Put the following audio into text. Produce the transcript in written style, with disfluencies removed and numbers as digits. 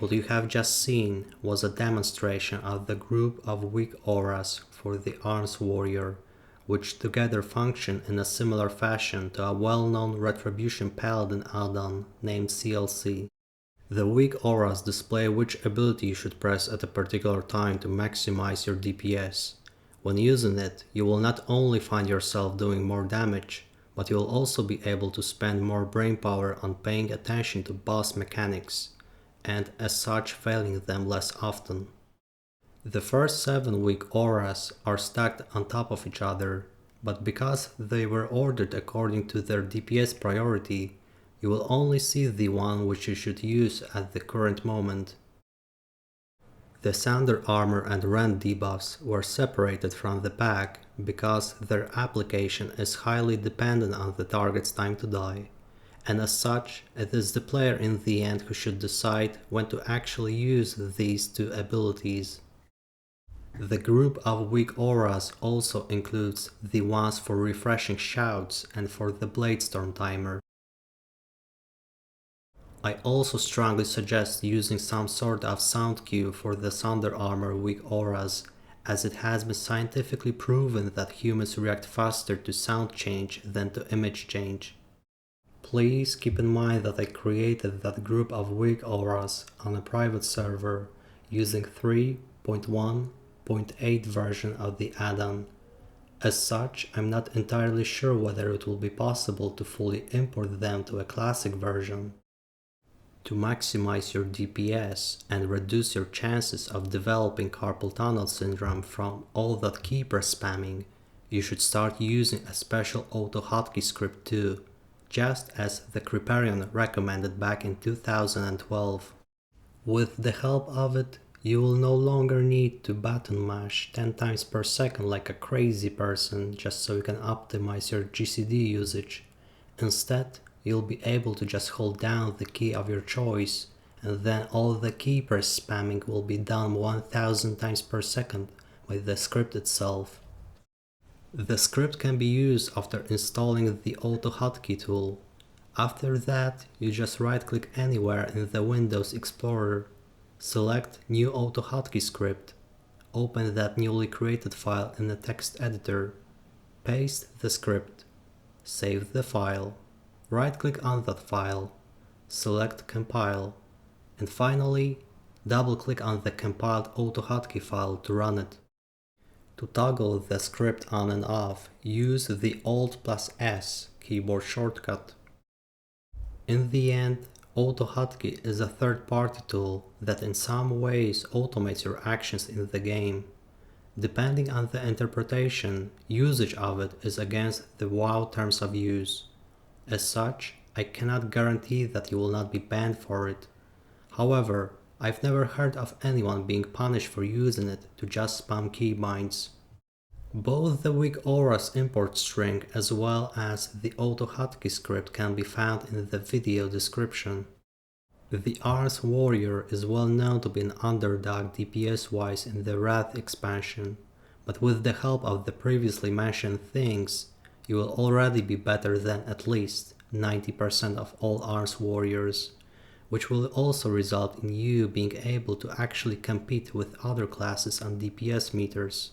What you have just seen was a demonstration of the group of WeakAuras for the Arms Warrior, which together function in a similar fashion to a well-known Retribution Paladin add-on named CLC. The WeakAuras display which ability you should press at a particular time to maximize your DPS. When using it, you will not only find yourself doing more damage, but you will also be able to spend more brainpower on paying attention to boss mechanics, and as such failing them less often. The first 7 WeakAuras are stacked on top of each other, but because they were ordered according to their DPS priority, you will only see the one which you should use at the current moment. The Sounder Armor and Rend debuffs were separated from the pack because their application is highly dependent on the target's time to die, and as such, it is the player in the end who should decide when to actually use these 2 abilities. The group of WeakAuras also includes the ones for refreshing shouts and for the Bladestorm timer. I also strongly suggest using some sort of sound cue for the Sounder Armor WeakAuras, as it has been scientifically proven that humans react faster to sound change than to image change. Please keep in mind that I created that group of WeakAuras on a private server using 3.1.8 version of the add-on. As such, I'm not entirely sure whether it will be possible to fully import them to a classic version. To maximize your DPS and reduce your chances of developing carpal tunnel syndrome from all that keeper spamming, you should start using a special AutoHotkey script too, just as the Kriparian recommended back in 2012. With the help of it, you will no longer need to button mash 10 times per second like a crazy person just so you can optimize your GCD usage. Instead, you'll be able to just hold down the key of your choice, and then all the keeper spamming will be done 1000 times per second by the script itself. The script can be used after installing the AutoHotkey tool. After that, you just right-click anywhere in the Windows Explorer, select New AutoHotkey script, open that newly created file in the text editor, paste the script, save the file, right-click on that file, select Compile, and finally, double-click on the compiled AutoHotkey file to run it. To toggle the script on and off, use the Alt+S keyboard shortcut. In the end, AutoHotkey is a third-party tool that in some ways automates your actions in the game. Depending on the interpretation, usage of it is against the WoW terms of use. As such, I cannot guarantee that you will not be banned for it. However, I've never heard of anyone being punished for using it to just spam keybinds. Both the WeakAuras import string as well as the AutoHotkey script can be found in the video description. The Arms Warrior is well known to be an underdog DPS-wise in the Wrath expansion, but with the help of the previously mentioned things, you will already be better than at least 90% of all Arms Warriors, which will also result in you being able to actually compete with other classes on DPS meters.